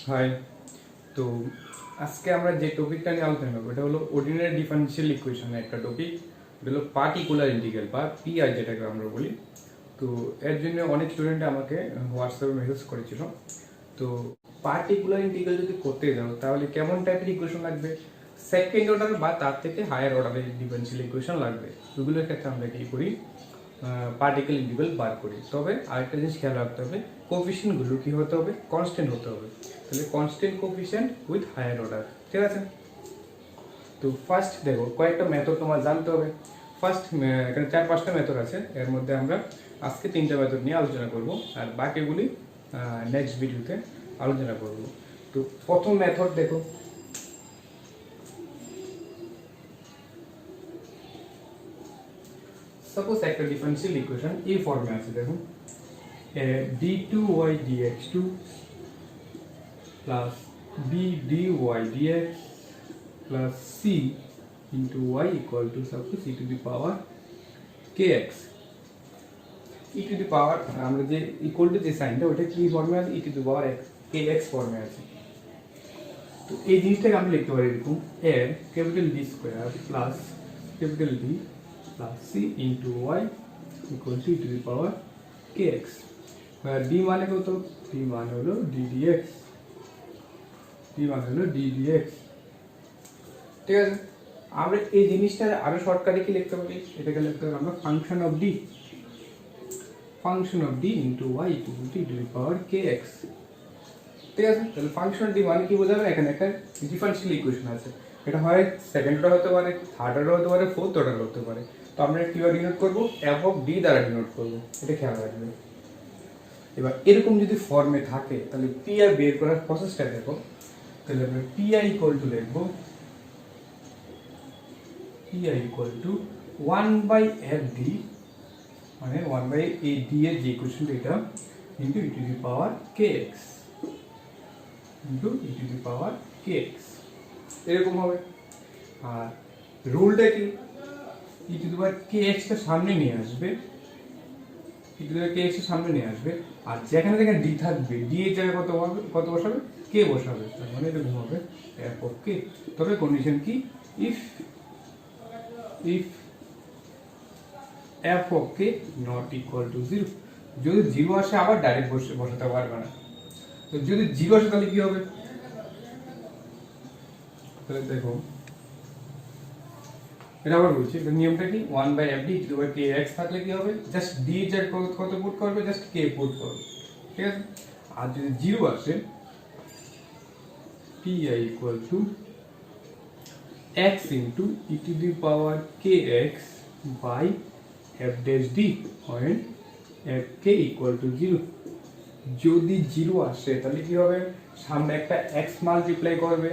High. তো আজকে আমরা যে টপিকটা নিয়ে আলোচনা করবো এটা হলো অর্ডিনারি ডিফারেনশিয়াল ইকুয়েশনের একটা টপিক। এটা হলো পার্টিকুলার ইন্টিগ্রাল বা পিআই যেটাকে আমরা বলি। তো এর জন্য অনেক স্টুডেন্ট আমাকে হোয়াটসঅ্যাপে মেসেজ করেছিল। তো পার্টিকুলার ইন্টিগ্রাল যদি করতে যাও তাহলে কেমন টাইপের ইকুয়েশন লাগবে, সেকেন্ড অর্ডার বা তার থেকে হায়ার অর্ডারের ডিফারেনশিয়াল ইকুয়েশন লাগবে। ওগুলোর ক্ষেত্রে আমরা কি করি, পার্টিকেল ইন্টিগ্রাল বার করি। তবে আরেকটা জিনিস খেয়াল রাখতে হবে, কোফিশিয়েন্টগুলো কি হতে হবে, কনস্ট্যান্ট হতে হবে। তাহলে constant coefficient with higher order, ঠিক আছে। তো ফার্স্ট দেখো কয়েকটা মেথড তোমার জানতে হবে। ফার্স্ট এখানে 4-5টা মেথড আছে, এর মধ্যে আমরা আজকে 3টা মেথড নিয়ে আলোচনা করব, আর বাকিগুলি নেক্সট ভিডিওতে আলোচনা করব। তো প্রথম মেথড দেখো, সাপোজ একটা ডিফারেনশিয়াল ইকুয়েশন এই ফর্মে আছে, দেখুন d2y dx2 plus b dy dx plus c into y equal to suppose e to the power kx। e to the power আমরা যে ইকুয়াল টু যে সাইনটা ওটা কি ফর্মে আছে, e to the power kx ফর্মে আছে। তো এই জিনিসটাকে আমরা লিখতে পারি এরকম, এর capital D square plus capital D plus c into y equal to e to the power kx। d মানে কত, d মানে হলো d dx, d মানে হলো d dx, ঠিক আছে। আমরা এই জিনিসটা আরো শর্টকাটে কি লিখতে পারি, এটাকে লিখতে পারি আমরা function of d into y equal to e to the power kx, ঠিক আছে। তাহলে ফাংশন d মানে কি বোঝাবে, এখানে একটা ডিফারেনশিয়াল ইকুয়েশন আছে, এটা হয় সেকেন্ড অর্ডার হতে পারে, থার্ড অর্ডার হতে পারে, ফোর্থ অর্ডার হতে পারে। তো আমরা কিভাবে ডিনোট করব, f অফ d দ্বারা ডিনোট করব, এটা খেয়াল রাখবেন। এবার এরকম যদি ফর্মে থাকে তাহলে পি আর বের করার প্রসেসটা দেখো। তাহলে আমরা পি আই ইকুয়াল টু লিখবো P I equal to 1/fd, মানে 1/d এর যে ইকুয়েশন এটা into e to the power kx into e to the power kx, এরকম হবে। আর রুলটা কি, e to the power kx টা সামনে নিয়ে আসবে, e to the power kx এর সামনে নিয়ে আসবে, আর যেখানে যেখানে d থাকবে d এর জায়গায় কত বসাবে, k বসাবে। তার মানে এরকম হবে f অফ k। তবে কন্ডিশন কি, if f of k not equal to 0। যদি 0 আসে আবার ডাইরেক্ট বসাতে পারবে না। তো যদি 0 আসে তাহলে কি হবে, তাহলে দেখো এটা আবার বলছি, এটা নিয়মটা কি, 1/fd kx থাকলে কি হবে, জাস্ট d এর কত পুট করবে, জাস্ট k পুট করবে, ঠিক আছে। আর যদি 0 আসে, pi equal to x into e to the power kx by f dash d when f k equal to 0। যদি 0 আসে তাহলে কি হবে, সামনে একটা x মাল্টিপ্লাই করবে,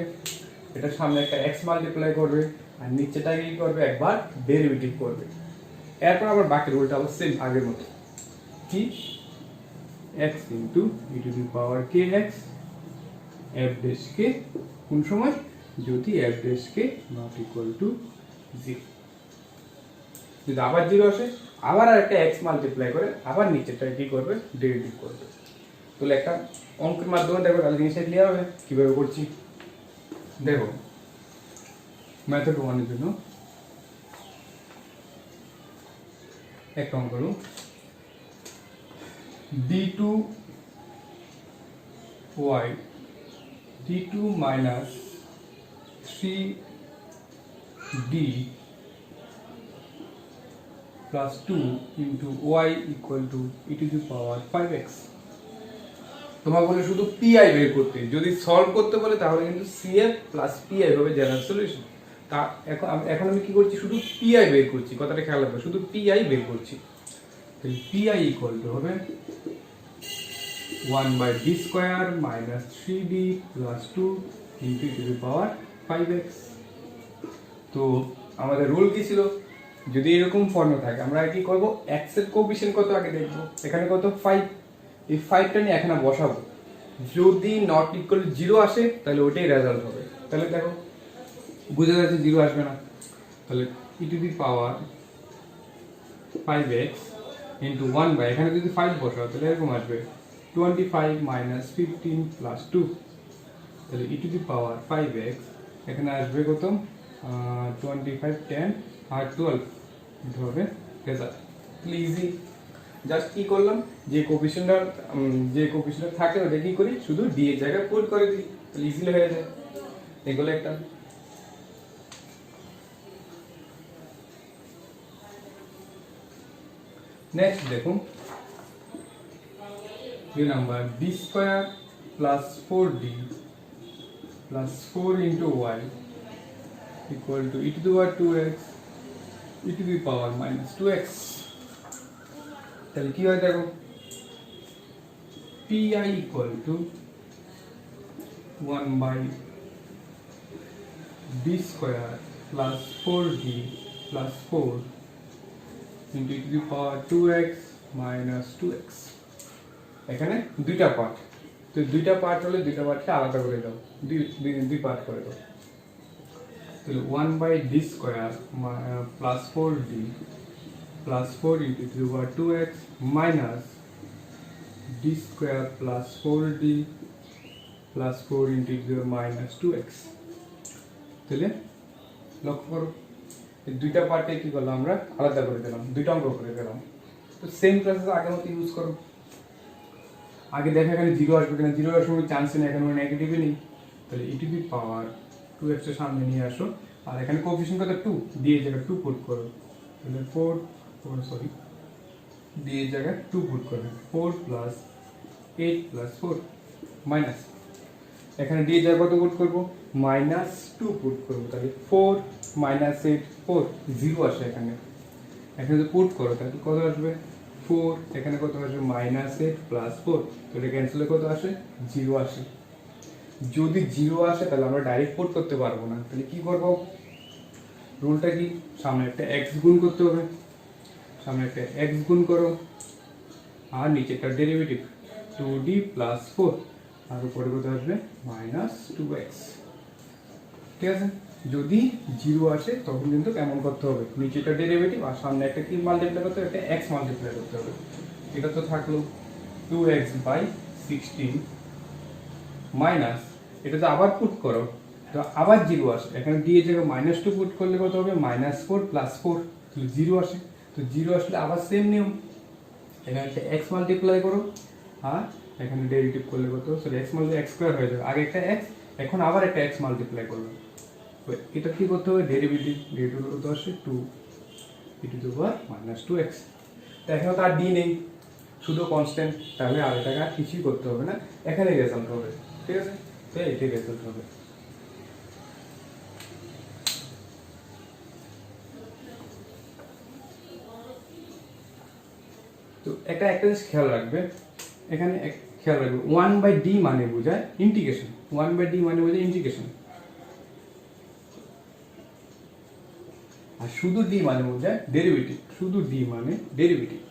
এটা সামনে একটা x মাল্টিপ্লাই করবে, আর নিচেটা কি করবে, একবার ডেরিভেটিভ করবে। এরপর আবার বাকি রুলটা আবার সেম আগের মতো, কি x into e to the power kx f dash k, কোন সময়, যদি f dash k not equal to 0। যদি আবার 0 আসে আবার একটা x মাল্টিপ্লাই করে আবার নিচেরটা কি করবে, ডেরিভেটিভ করবে। তাহলে একটা অঙ্কের মাধ্যমে দেখো তাহলে জিনিসটা ক্লিয়ার হবে কিভাবে করছি। দেখো মেথড 1 এর জন্য একটা অঙ্ক করো, d2 minus 3d plus 2 into y equal to e to the power 5x। তোমার বলে শুধু পিআই বের করতে, যদি সলভ করতে বলে তাহলে কিন্তু সিএফ প্লাস পিআই হবে জেনারেল সলিউশন। তা এখন আমি কি করছি, শুধু পিআই বের করছি, কথাটা খেয়াল রাখবে, শুধু পিআই বের করছি। তাহলে পিআই ইকুয়াল টু হবে 1/d square minus 3d plus 2 into e to the power 5x। তো আমাদের রুল কি ছিল, যদি এরকম ফর্মে থাকে আমরা কি করব, x এর কোএফিসিয়েন্ট কত আগে দেখব, এখানে কত 5, এই 5টা নিয়ে এখানে বসাবো। যদি নট ইকুয়াল 0 আসে তাহলে ওটাই রেজাল্ট হবে। তাহলে দেখো বুঝা যাচ্ছে 0 আসবে না, তাহলে e to the power 5x into 1 by, এখানে যদি 5 বসাও তাহলে এরকম আসবে 25 minus 15 plus 2 তাহলে ই টু দি পাওয়ার 5x এখানে আসবে কত 25 10 আর 12 এটা হবে রেজাল্ট। ইজি, জাস্ট কি করলাম, যে কোফিশিয়েন্টটা থাকে ওটা কি করি শুধু ডি এর জায়গায় পুট করে দিই, তাহলে ইজিলি হয়ে যায়। এগুলো একটা। নেক্সট দেখুন 2 number d square plus 4d plus 4 into y equal to e to the power 2x e to the power minus 2x। তাহলে কি হয় দেখো, pi equal to 1 by d square plus 4d plus 4 into e to the power 2x minus 2x। এখানে দুইটা part, তো দুইটা part হলে দুইটা পার্টকে আলাদা করে দাও, দুই পার্ট করে দাও। তাহলে 1 by d square plus 4d plus 4 into the power 2x minus d square plus 4d plus 4 into the power minus 2x। তাহলে লক্ষ্য করো এই দুইটা পার্টে কি করলাম আমরা আলাদা করে দিলাম, দুইটা অঙ্ক করে দিলাম। তো সেম প্রসেস আগের মতো ইউজ করো। আগে দেখো এখানে 0 আসবে কিনা, 0 আসার কোনো চান্স নেই, এখানে নেগেটিভই নেই। তাহলে e to the power 2x এর সামনে নিয়ে আসো, আর এখানে কোএফিশিয়েন্ট কত 2, দিয়ে জায়গায় 2 পুট করো। তাহলে 4 দিয়ে জায়গায় 2 পুট করবে, 4 প্লাস 8 প্লাস 4 মাইনাস, এখানে দিয়ে জায়গায় কত পুট করব মাইনাস 2 পুট করব। তাহলে 4 মাইনাস 8 4 0 আসে এখানে, এখানে যদি পুট করো তাহলে কত আসবে 4, এখানে কত আসবে মাইনাস 8 প্লাস 4, তো এটা ক্যান্সেল কত আসে 0 আসে। যদি 0 আসে তাহলে আমরা ডাইরেক্ট পুট করতে পারবো না, তাহলে কি করব, রুলটা কি, সামনে একটা x গুণ করতে হবে, সামনে একটা x গুণ করো আর নিচেটা ডেরিভেটিভ 2d প্লাস 4 আর উপরে কত আসবে মাইনাস 2x। ঠিক আছে, যদি 0 আসে তখন কিন্তু কেমন করতে হবে, নিচেটা ডেরিভেটিভ আর সামনে একটা কি মাল্টিপ্লাই করতে হবে, একটা x মাল্টিপ্লাই করতে হবে। এটা তো থাকলো 2x বাই 16 মাইনাস, এটা তো আবার পুট করো, তো আবার 0 আসে, এখানে দিয়ে জায়গায় মাইনাস 2 পুট করলে কত হবে মাইনাস 4 প্লাস 4, তো 0 আসে। তো 0 আসলে আবার সেম নিয়ম, এখানে একটা x মাল্টিপ্লাই করো আর এখানে ডেরিভেটিভ করলে কত, sorry x multiply x square হয়ে যাবে, আগে একটা x এখন আবার একটা x মাল্টিপ্লাই করবে। এটা কি করতে হবে, ডেরিভেটিভ কত আসে 2 e to the power minus 2x। তো এখানে তো আর d নেই, শুধু কনস্ট্যান্ট, তাহলে আর এটাকে আর কিছুই করতে হবে না, এখানে রেজাল্ট হবে। ঠিক আছে, তো এটাই রেজাল্ট হবে। তো একটা জিনিস খেয়াল রাখবে, এখানে খেয়াল রাখবে 1 by d মানে বোঝায় ইন্টিগ্রেশন, 1 by d মানে বোঝায় ইন্টিগ্রেশন, আর শুধু d মানে বোঝায় ডেরিভেটিভ, শুধু d মানে ডেরিভেটিভ।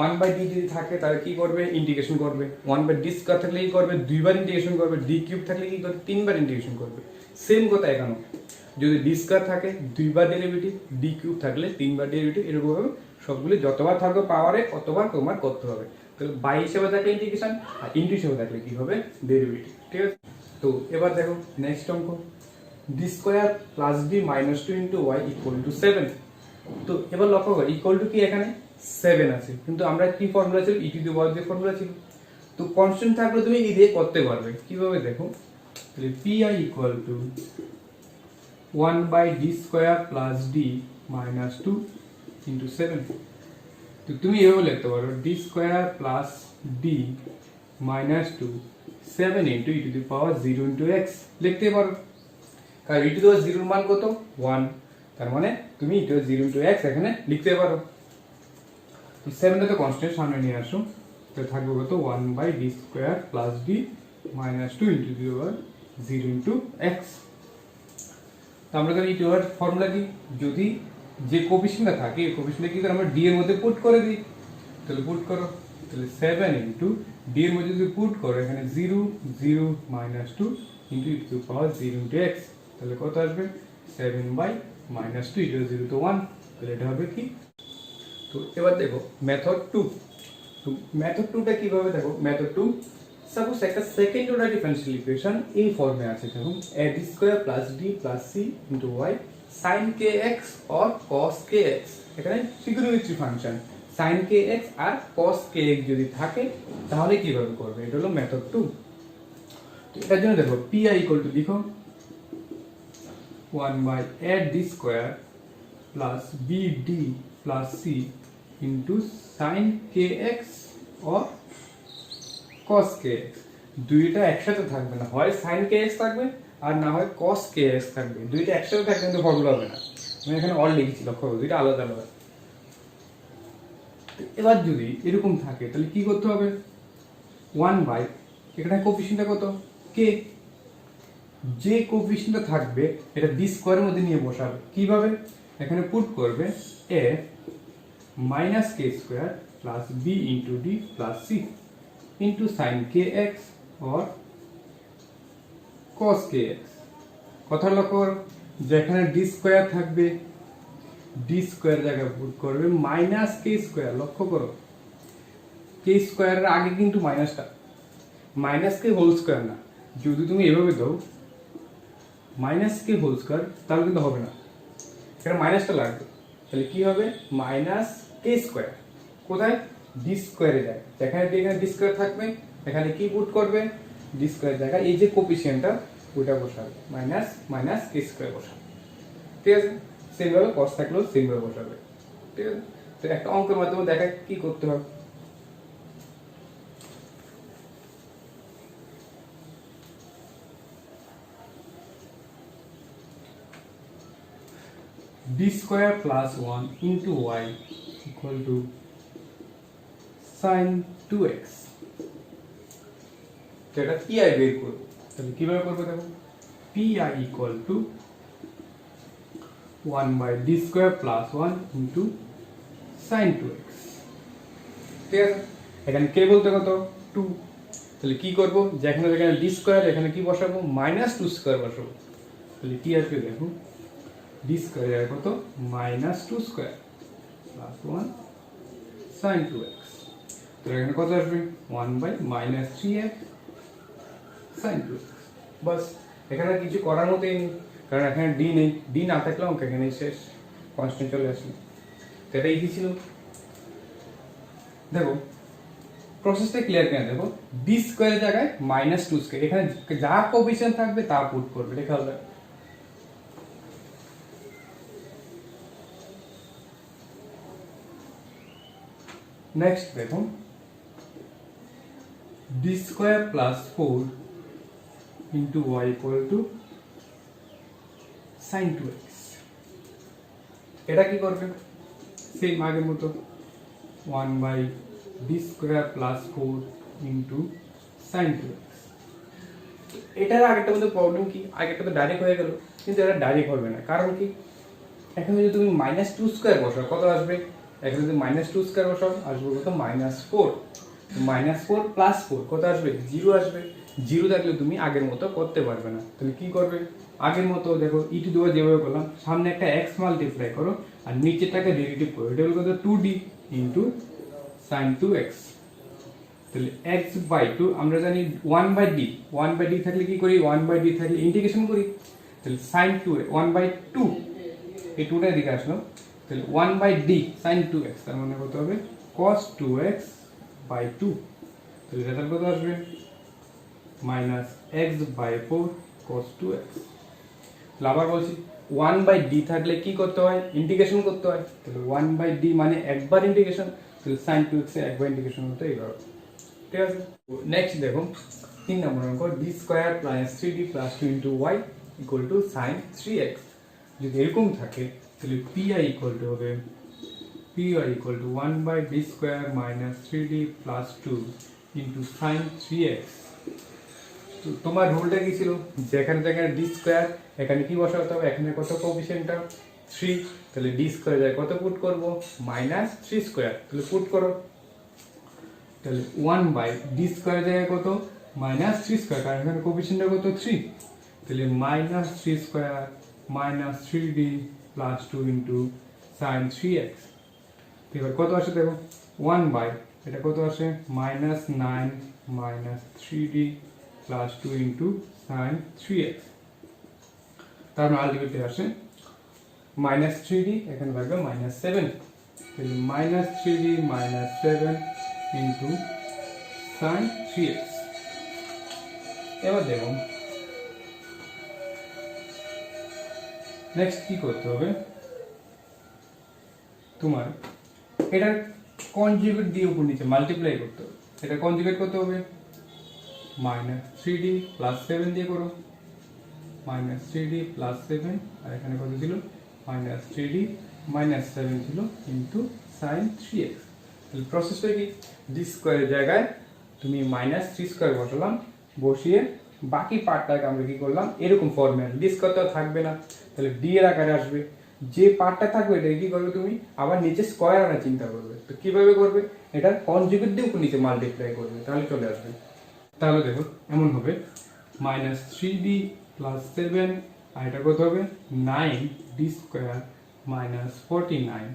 1 by d যদি থাকে তাহলে কি করবে, ইন্টিগ্রেশন করবে। 1 by d স্কয়ার থাকলে কি করবে, দুইবার ইন্টিগ্রেশন করবে। d কিউব থাকলে কি করবে, তিনবার ইন্টিগ্রেশন করবে। সেম কথা এখানে, যদি d স্কয়ার থাকে দুইবার ডেরিভেটিভ, d কিউব থাকলে তিনবার ডেরিভেটিভ, এরকম ভাবে সবগুলো যতবার থাকবে পাওয়ারে ততবার তোমার করতে হবে। তাহলে বাই হিসেবে থাকলে ইন্টিগ্রেশন, আর ইনটু হিসেবে থাকলে কি হবে ডেরিভেটিভ। ঠিক আছে, তো এবার দেখো নেক্সট অঙ্ক, d square plus d minus 2 into y equal two 7। তো এবার লক্ষ্য করো ইকুয়াল টু কি, এখানে 7 আছে, কিন্তু আমরা কি ফর্মুলা ছিল, ই টু দি পাওয়ার দিয়ে ফর্মুলা ছিল। তো কনস্ট্যান্ট থাকলে তুমি ই দিয়ে করতে পারবে, কিভাবে দেখো, তাহলে pi equal to 1 by d square plus d minus 2 into 7। তো তুমি এভাবে লিখতে পারো d square plus d minus 2 7 into E two the power 0 into x লিখতে পারো, কারণ ই টু দি পাওয়ার 0 এর মান কত 1, তার মানে তুমি ই টু দি 0 ইনটু x এখানে লিখতে পারো। তো 7 টা তো কনস্ট্যান্ট সামনে নিয়ে আসো, তো থাকবে কত 1 by d square plus d minus 2 into the power 0 into x। তো আমরা জানি ই টু দি ফর্মুলা কি, যদি যে কোএফিশিয়েন্টটা থাকে এই কোএফিশিয়েন্টটা কি করে আমরা d এর মধ্যে পুট করে দিই, তাহলে পুট করো, তাহলে 7 ইনটু d এর মধ্যে যদি পুট করো এখানে 0 0 minus 2 into E two the power 0 into x, তাহলে কত আসবে 7 বাই মাইনাস 2 ইনটু 0 তো 1, তাহলে এটা হবে কি। তো এবার দেখো মেথড 2, তো তো মেথড 2টা কিভাবে দেখো, মেথড 2 সাপোজ একটা সেকেন্ড অর্ডার ডিফারেনশিয়াল ইকুয়েশন এই ফর্মে আছে, দেখুন a d square plus d plus c into y sin kx or cos kx, এখানে ট্রিগোনোমেট্রি ফাংশন sin kx আর cos kx যদি থাকে তাহলে কিভাবে করবে, এটা হলো মেথড 2। তো এটার জন্য দেখো pi ইকুয়াল টু লিখো 1 by a d square plus b d plus c into sin kx or cos kx। দুইটা একসাথে থাকবে না, হয় sin kx থাকবে আর না হয় cos kx থাকবে, দুইটা একসাথে থাকলে কিন্তু ফর্মুলা হবে না। আমি এখানে অল লিখেছি, লক্ষ্য করো দুইটা আলাদা আলাদা। এবার যদি এরকম থাকে তাহলে কি করতে হবে, 1 বাই এখানে কোফিশিয়েন্টটা কত k, যে কোফিশিয়েন্টটা থাকবে এটা d স্কয়ারের মধ্যে নিয়ে বসাবে, কিভাবে এখানে পুট করবে a minus k square plus b into d plus c into sin kx or cos kx। কথা লক্ষ্য করো, যেখানে d স্কয়ার থাকবে d স্কয়ার জায়গায় পুট করবে মাইনাস k স্কয়ার। লক্ষ্য করো k স্কয়ারের আগে কিন্তু মাইনাসটা, মাইনাস k হোল স্কয়ার না। যদি তুমি এভাবে দাও মাইনাস k হোল স্কয়ার তাহলে কিন্তু হবে না, এখানে মাইনাসটা লাগবে। তাহলে কি হবে, মাইনাস k স্কয়ার কোথায় d স্কয়ারে যায়, যেখানে এখানে d স্কয়ার থাকবে এখানে কি পুট করবে d স্কয়ার জায়গায় এই যে কোফিশিয়েন্টটা ওটা বসাবে, মাইনাস মাইনাস k স্কয়ার বসাবে। ঠিক আছে, সেম ভাবে cos থাকলেও সেম ভাবে বসাবে। ঠিক আছে, তো একটা অঙ্কের মাধ্যমে দেখা কি করতে হবে। d square plus 1 into y equal to sin 2x। এটা pi বের করব, তাহলে কিভাবে করব দেখো, pi equal to 1 by d square plus 1 into sin 2x। ঠিক আছে, এখানে k বলতে কত 2, তাহলে কি করব, যেখানে যেখানে d স্কয়ার এখানে কি বসাবো মাইনাস 2 স্কয়ার বসাবো। তাহলে কি আসবে দেখো, d স্কয়ার এর কত minus 2 square plus 1 sin 2x। তো এখানে কত আসবে 1 by minus 3x sin 2x। বাস, এখানে কিছু করার মতোই নেই, কারণ এখানে d নেই, d না থাকলে অঙ্ক এখানে শেষ, কনস্ট্যান্ট চলে আসবে। তো এটা ইজি ছিল। দেখো প্রসেসটা ক্লিয়ার কিনা দেখো, d স্কয়ারের জায়গায় মাইনাস 2 স্কয়ার, এখানে যা কোএফিশিয়েন্ট থাকবে তা পুট করবে, এটা খেয়াল রাখবে। নেক্সট দেখুন d square plus 4 into y equal to sin 2x। এটা কি করবে, সেম আগের মতো 1 by d square plus 4 into sin 2x। এটার আগেরটা মধ্যে প্রবলেম কি, আগেরটা তো ডাইরেক্ট হয়ে গেল, কিন্তু এটা ডাইরেক্ট হবে না, কারণ কি এখানে যদি তুমি মাইনাস 2 স্কয়ার বসাও কত আসবে, এখানে যদি মাইনাস 2 স্কয়ার বসাও আসবে কত মাইনাস 4, মাইনাস 4 প্লাস 4 কত আসবে 0 আসবে। 0 থাকলে তুমি আগের মতো করতে পারবে না, তাহলে কি করবে আগের মতো দেখো e টু দি পাওয়ার যেভাবে করলাম, সামনে একটা x মাল্টিপ্লাই করো আর নিচেরটাকে ডেরিভেটিভ করো, এটা হলো কত 2d ইনটু sin 2x। তাহলে x বাই 2 আমরা জানি 1 বাই d, 1 বাই d থাকলে কি করি 1 বাই d থাকলে ইন্টিগ্রেশন করি, তাহলে sin 2 1 বাই 2 এই 2টা এদিকে আসলো, তাহলে 1 বাই d sin 2x, তার মানে কত হবে cos 2x বাই 2। তাহলে এটা কত আসবে minus x by 4 cos 2x। তাহলে আবার বলছি 1 বাই d থাকলে কি করতে হয় ইন্টিগ্রেশন করতে হয়, তাহলে 1 বাই d মানে একবার ইন্টিগ্রেশন, তাহলে sin 2x এর একবার ইন্টিগ্রেশন হতে এইভাবে। ঠিক আছে, নেক্সট দেখো 3 নম্বর অঙ্ক d square plus 3d plus 2 into y equal to sin 3x। যদি এরকম থাকে তাহলে pi ইকুয়াল টু হবে pi equal to 1 by d square minus 3d plus 2 into sin 3x। তো তোমার রুলটা কি ছিল, যেখানে যেখানে d স্কয়ার এখানে কি বসাতে হবে, এখানে কত কোএফিশিয়েন্টটা 3, তাহলে d স্কয়ার যায় কত পুট করব মাইনাস 3 স্কয়ার, তাহলে পুট করো, তাহলে 1 বাই d স্কয়ার যায় কত মাইনাস 3 স্কয়ার, কারণ এখানে কোএফিশিয়েন্টটা কত 3, তাহলে minus 3 square minus 3d plus 2 into sin 3x। এবার কত আসে দেখো 1 বাই এটা কত আসে minus 9 minus 3d plus 2 into sign 3x, তার মানে আলটিমেটলি আসে মাইনাস 3d, এখানে থাকবে মাইনাস 7, তাহলে minus 3d minus 7 into sign 3x। এবার দেখুন নেক্সট কি করতে হবে, তোমার এটা কনজুগেট দিয়ে উপর নিচে মাল্টিপ্লাই করতে হবে। এটা কনজুগেট করতে হবে মাইনাস 3d প্লাস 7 দিয়ে করো, মাইনাস 3d প্লাস 7, আর এখানে কত ছিল মাইনাস 3d মাইনাস 7 ছিল ইন্টু সাইন 3x। তাহলে প্রসেসটা কি, ডি স্কোয়ারের জায়গায় তুমি মাইনাস 3 স্কোয়ার বসালাম, বসিয়ে বাকি পার্টটাকে আমরা কি করলাম এরকম ফর্মুলা, ডি স্কোয়ার তো থাকবে না, তাহলে ডি এর আকারে আসবে, যে পার্টটা থাকবে এটা কি করবে তুমি আবার নিচে স্কয়ার আনার চিন্তা করবে। তো কিভাবে করবে, এটা কনজুগেট দিয়ে উপর নিচে মাল্টিপ্লাই করবে, তাহলে চলে আসবে। তাহলে দেখো এমন হবে মাইনাস 3d প্লাস 7, আর এটা কত হবে 9d square minus 49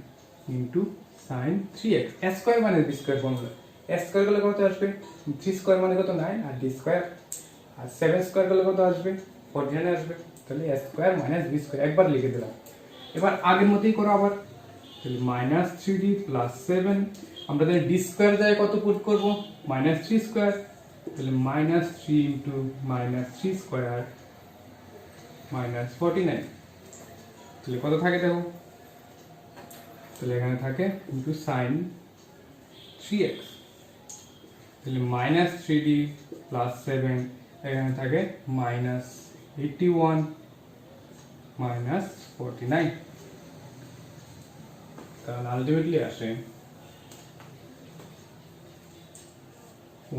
into sign 3x। s square মানে d square formula, s square করলে কত আসবে 3 স্কয়ার মানে কত 9, আর d স্কয়ার, আর 7 স্কয়ার করলে কত আসবে 49 আসবে। তাহলে s square minus b square একবার লিখে দিলাম। এবার আগের মতোই করো আবার, তাহলে মাইনাস 3d প্লাস 7, আমরা তাহলে d স্কয়ার যায় কত পুট করব মাইনাস 3 স্কয়ার, তাহলে minus 3 into minus 3 square minus 49, তাহলে কত থাকে দেখো, তাহলে এখানে থাকে ইন্টু সাইন 3x, তাহলে মাইনাস 3d প্লাস 7, এখানে থাকে মাইনাস 81 মাইনাস 49, তাহলে আলটিমেটলি আসে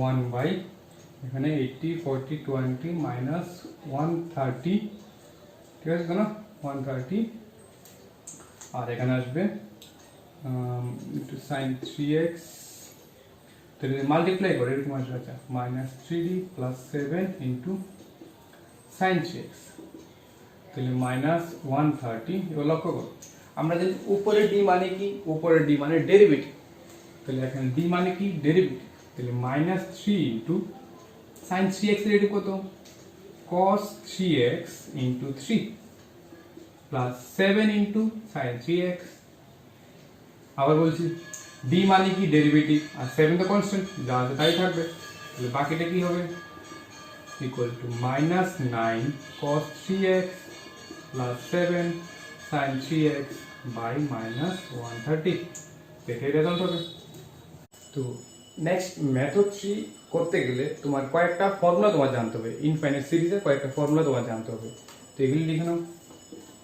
1 বাই এখানে 80 40 20 মাইনাস 130, ঠিক আছে তো না 130, আর এখানে আসবে ইন্টু সাইন 3x, তাহলে মাল্টিপ্লাই করে এরকম আসবে, আচ্ছা minus 3d plus 7 into sign 3x, তাহলে মাইনাস 130। এবার লক্ষ্য করো আমরা যদি উপরে d মানে কি, উপরে d মানে ডেরিভেটিভ, তাহলে এখানে d মানে কি ডেরিভেটিভ, তাহলে মাইনাস 3 ইন্টু সাইন 3x এর ডেরিভেটিভ কত cos 3x into 3 plus 7 into sign 3x। আবার বলছি d মানে কি ডেরিভেটিভ, আর 7 তো কনস্ট্যান্ট, যা আছে তাই থাকবে, তাহলে বাকিটা কি হবে equal to minus 9 cos 3x plus 7 sin 3x by minus 130, এটাই রেজাল্ট হবে। তো নেক্সট মেথড 3 করতে গেলে তোমার কয়েকটা ফর্মুলা তোমার জানতে হবে, ইনফাইনাইট সিরিজের কয়েকটা ফর্মুলা তোমার জানতে হবে। তো এগুলি লিখে নাও।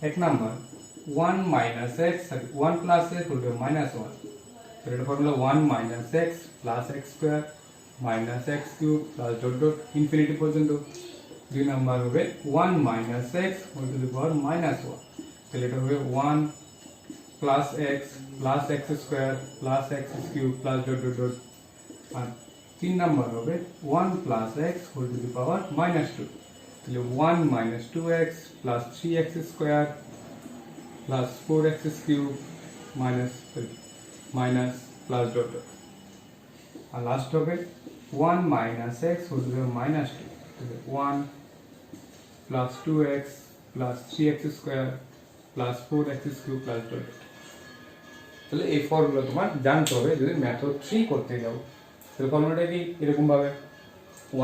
এক number 1 minus x 1 plus x whole two minus 1, তো এটা formula 1 minus x plus x square minus x cube plus dot dot infinity পর্যন্ত। দুই নাম্বার হবে 1 minus x whole two the power minus 1, তাহলে এটা হবে 1 plus x square plus x cube plus dot dot dot. আর 3 number হবে 1 plus x whole two the power minus 2, তাহলে 1 minus 2x plus 3x square plus 4x cube minus plus dot dot. আর last হবে 1 minus x whole two the power minus 2, তাহলে 1 plus 2x plus 3x square plus 4x cube plus dot dot. তাহলে এই formula তোমার জানতে হবে যদি method 3 করতে যাও। তাহলে ফর্মুলাটা কি এরকম ভাবে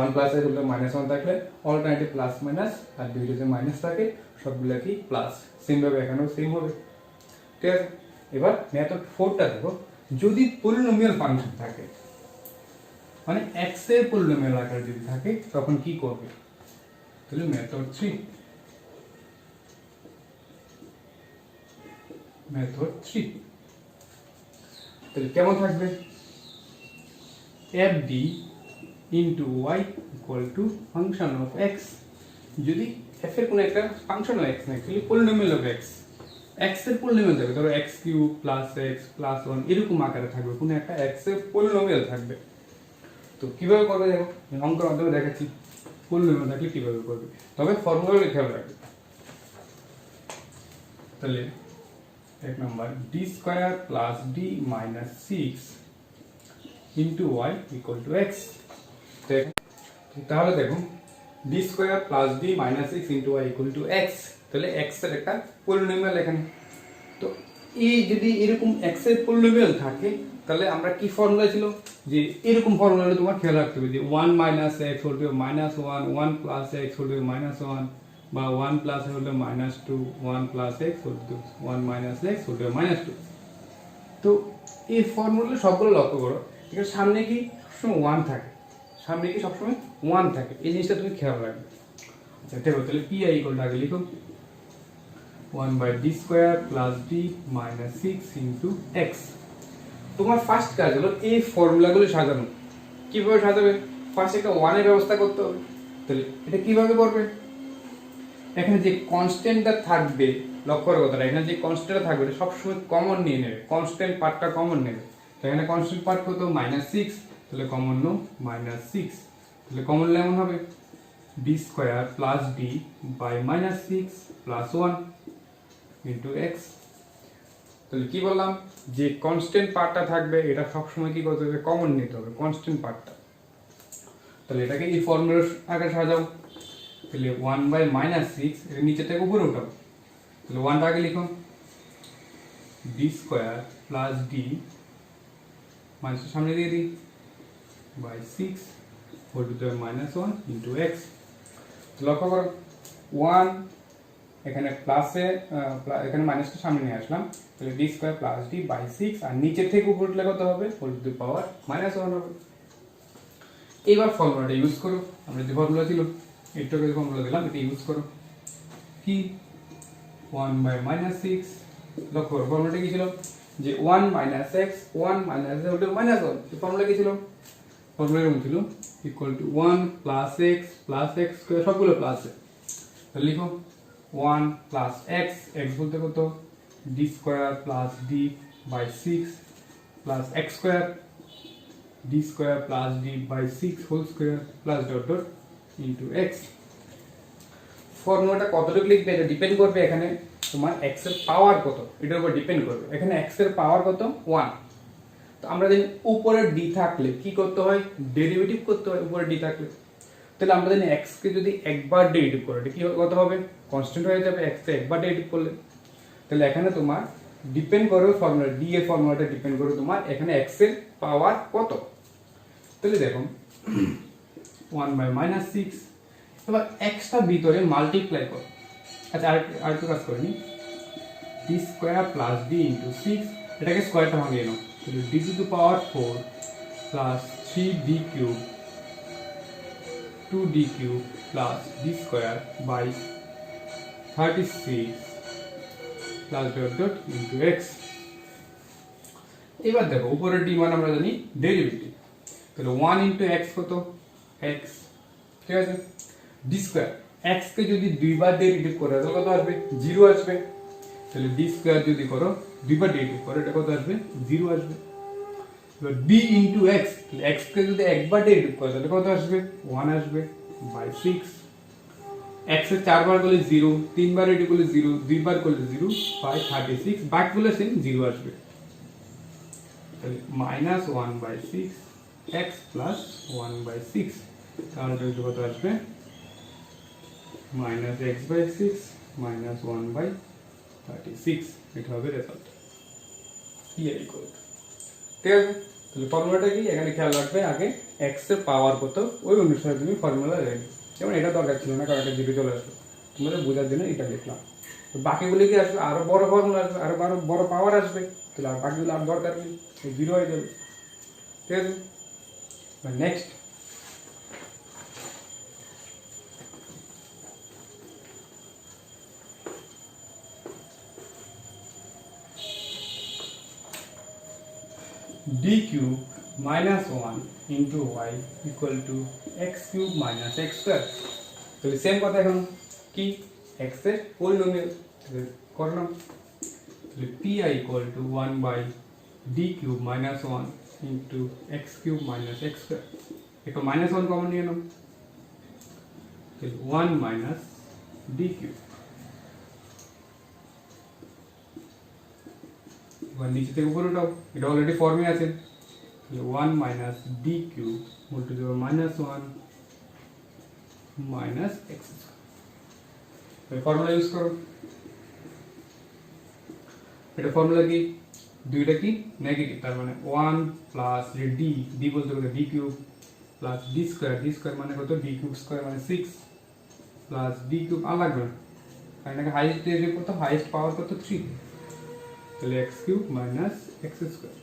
1 প্লাস এর হলে মাইনাস 1 থাকলে অল্টারনেটিভ প্লাস মাইনাস, আর দুইটা যে মাইনাস থাকে সবগুলো কি প্লাস, সেম ভাবে এখানেও সেম হবে, ঠিক আছে। এবার মেথড 4টা দেখো, যদি পলিনোমিয়াল ফাংশন থাকে মানে x এর পলিনোমিয়াল আকারে যদি থাকে তখন কি করবে, তাহলে মেথড 3 তাহলে কেমন থাকবে fd into y equal to function of x, যদি f এর কোনো একটা ফাংশন হয় x না actually polynomial of x, x এর পলিনোমিয়াল থাকবে, ধরো x cube plus x plus 1 এরকম আকারে থাকবে, কোনো একটা x এর পলিনোমিয়াল থাকবে। তো কিভাবে করবে দেখো অঙ্কের মাধ্যমে দেখাচ্ছি পলিনোমিয়াল থাকলে কিভাবে করবে, তবে ফর্মুলা খেয়াল রাখবে। তাহলে এক number d square plus d minus 6 into Y equal to X. তাহলে দেখুন D square plus D minus six into Y equal to X, তাহলে এক্স এর একটা পলিনোমিয়াল এখানে। তো এই যদি এরকম এক্স এর পলিনোমিয়াল থাকে তাহলে আমরা কি ফর্মুলা ছিল, যে এরকম ফর্মুলা তোমার খেয়াল রাখতে হবে যে 1 minus x whole two minus 1, 1 plus x whole two minus 1, বা 1 plus whole two minus 2, 1 plus x whole to 1 minus x whole two minus 2। তো এই ফর্মুলা সবগুলো লক্ষ্য করো, এখানে সামনে কি সবসময় 1 থাকে, সামনে কি সবসময় 1 থাকে, এই জিনিসটা তুমি খেয়াল রাখবে। আচ্ছা দেখো তাহলে পি আই ইকুয়াল টু আগে লিখো 1 by D square plus D minus 6 into X. তোমার ফার্স্ট কাজ হলো এই ফর্মুলাগুলো সাজানো। কিভাবে সাজাবে, ফার্স্ট একটা 1 এর ব্যবস্থা করতে হবে। তাহলে এটা কিভাবে করবে, এখানে যে কনস্ট্যান্টটা থাকবে, লক্ষ্য করার কথাটা এখানে যে কনস্ট্যান্টটা থাকবে এটা সবসময় কমন নিয়ে নেবে, কনস্ট্যান্ট পার্টটা কমন নেবে। তো এখানে কনস্ট্যান্ট পার্ট কত -6, তাহলে কমন নো -6, তাহলে কমন এমন হবে D square plus D by -6 plus 1 into X. তাহলে কি বললাম, যে কনস্ট্যান্ট পার্টটা থাকবে এটা সবসময় কি করতে হবে, কমন নিতে হবে কনস্ট্যান্ট পার্টটা। তাহলে এটাকে এই ফর্মুলার আকারে সাজাও, তাহলে 1 বাই -6 এর নিচেটাকে উপরে উঠাও, তাহলে 1 টা আগে লিখো ডি স্কোয়ার প্লাস ডি মাইনাসের সামনে দিয়ে দিই by 6 whole to the -1 into X. লক্ষ্য করো 1 এখানে প্লাসে এখানে মাইনাসটা সামনে নিয়ে আসলাম, তাহলে D square plus D by 6, আর নিচে থেকে উপরে উঠলে কত হবে, হোল টু দ্য পাওয়ার -1 হবে। এবার ফর্মুলাটা ইউজ করো, আমরা যে ফর্মুলা ছিল এটাকে ফর্মুলা দিলাম, এটা ইউজ করো কি 1 বাই -6, লক্ষ্য করো ফর্মুলাটা কি ছিল, যে 1 মাইনাস এক্স 1 মাইনাস -1, এই ফর্মুলা কি ছিল, ফর্মুলা এরকম ছিল equal to 1 plus X square, সবগুলো প্লাস, তাহলে লিখো 1 প্লাস এক্স, এক্স বলতে কত D square plus D by 6 plus x square, D square plus D by 6 whole square plus dot dot into X. ফর্মুলাটা কতটুকু লিখবে এটা ডিপেন্ড করবে এখানে তোমার এক্স এর পাওয়ার কত, এটার উপর ডিপেন্ড করবে। এখানে এক্স এর পাওয়ার কত 1, তো আমরা জানি উপরে ডি থাকলে কি করতে হয়, ডেরিভেটিভ করতে হয় উপরে ডি থাকলে। তাহলে আমরা জানি এক্স কে যদি একবার ডেরিভেটিভ করে এটা কি কত হবে, কনস্ট্যান্ট হয়ে যাবে এক্স কে একবার ডেরিভেটিভ করলে। তাহলে এখানে তোমার ডিপেন্ড করবে ফর্মুলা, ডি এর ফর্মুলাটা ডিপেন্ড করবে তোমার এখানে এক্স এর পাওয়ার কত। তাহলে দেখো 1 বাই -6, এবার এক্সটা ভিতরে মাল্টিপ্লাই করো। আচ্ছা আর একটু কাজ করে নি, D square plus D into 6, এটাকে স্কোয়ারটা ভাঙিয়ে নাও, তাহলে D to the power 4 plus 3d cube 2d cube plus D square by 36 plus dot dot into X. এবার দেখো উপরের ডি মান আমরা জানি ডেরিভেটিভ, তাহলে 1 ইন্টু এক্স কত এক্স, ঠিক আছে, ডি স্কোয়ার এক্স কে যদি দুইবার ডেরিভেটিভ করে তাহলে কত আসবে, 0 আসবে। তাহলে ডি স্কোয়ার যদি করো দুইবার ডেরিভেটিভ করো এটা কত আসবে, 0 আসবে। এবার ডি ইন্টু এক্স, এক্স কে যদি একবার ডেরিভেটিভ করো তাহলে কত আসবে, 1 আসবে বাই 6। এক্স এর 4 বার করলে 0, 3 বার ডেরিভেটিভ করলে 0, 2 বার করলে 0 বাই 36, বাকিগুলো সেম 0 আসবে। তাহলে -1 বাই 6 এক্স প্লাস 1 বাই 6, তাহলে কত আসবে -x বাই 6 -1 বাই 36, এটা হবে রেজাল্ট কি ইকুয়াল। ঠিক আছে, তাহলে ফর্মুলাটা কি এখানে খেয়াল রাখবে, আগে x এর পাওয়ার কত ওই অনুসারে তুমি ফর্মুলা লিখবে। যেমন এটা দরকার ছিল না কারণ এটা জিরো চলে আসবে, তোমাদের বোঝার জন্য এটা লিখলাম। তো বাকিগুলো কি আসবে, আরো বড় ফর্মুলা আসবে, আরো বড় পাওয়ার আসবে, তাহলে আর বাকিগুলো আর দরকার নেই, জিরো হয়ে যাবে। ঠিক আছে, next d cube minus 1 into y equal to x cube minus x square, তাহলে সেম কথা এখন কি x এর পলিনোমিয়াল করলাম, তাহলে pi equal to 1 by d cube minus 1 into x cube minus x square, একটু -1 কমন নিয়ে নাও, তাহলে 1 minus d cube, এবার নিচে থেকে উপরে উঠাও, এটা অলরেডি ফর্মে আছে, 1 minus d cube whole to the power minus 1 minus x square formula use করো এটা ফর্মুলা কি দুইটা কি নেগেটিভ তার মানে 1 প্লাস d d বলতে কত d cube plus d square মানে কত d কিউব স্কয়ার মানে 6 প্লাস d কিউব আর লাগবে না কারণ এটা হাইয়েস্ট ডেরিভেটিভ কত হাইয়েস্ট পাওয়ার কত 3 তাহলে x cube minus x square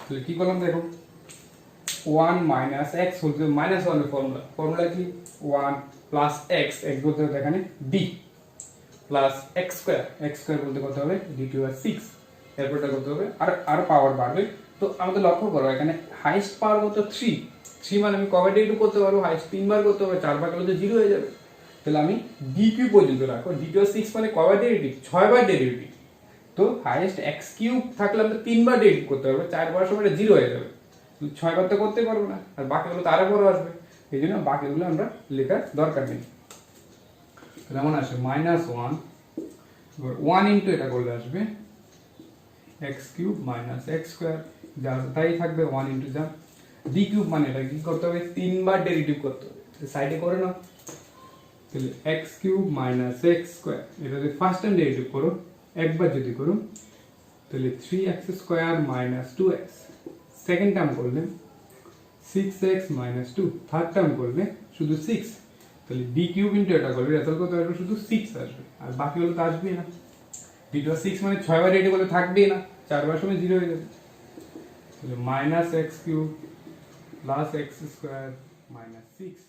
তাহলে কি করলাম দেখো 1 minus x whole to the minus 1 এর ফর্মুলা কি 1 plus x বলতে হবে এখানে d প্লাস x স্কয়ার বলতে কত হবে d টু আর 6 এরপরটা কত হবে আর পাওয়ার বাড়বে তো আমাদের লক্ষ্য করো এখানে হাইয়েস্ট পাওয়ার কত 3 মানে আমি কবে ডেরিভেটিভ করতে পারবো হাইয়েস্ট 3 বার করতে হবে 4 বার করলে তো 0 হয়ে যাবে তাহলে আমি d কিউব পর্যন্ত রাখো d টু আর 6 মানে কবে ডেরিভেটিভ 6 বার ডেরিভেটিভ তো হাইয়েস্ট x কিউব থাকলে আমরা 3 বার ডেরিভেটিভ করতে পারবো 4 বার সময় 0 হয়ে যাবে 6 বার তো করতে পারবো না আর বাকিগুলো তো আরো বড় আসবে এইজন্য বাকিগুলো আমরা লেখার দরকার নেই কেমন আসে -1 এবার 1 ইনটু এটা করলে আসবে x cube minus x square যা তাই থাকবে 1 ইনটু যা d কিউব মানে এটা কি করতে হবে 3 বার ডেরিভেটিভ করতে হবে সাইডে করে নাও তাহলে x cube minus x square এটা যদি ফার্স্ট টাইম ডেরিভেটিভ করো একবার যদি করো তাহলে 3x square minus 2x second term করলে 6x মাইনাস 2 থার্ড টার্ম করলে শুধু 6 তাহলে d কিউব ইনটু এটা করলে রেজাল্ট কত আসবে শুধু 6 আসবে আর বাকিগুলো তো আসবেই না d টু 6 মানে 6 বার রেডি করলে থাকবেই না 4 বার সময় 0 হয়ে যাবে তাহলে minus x cube plus x square minus 6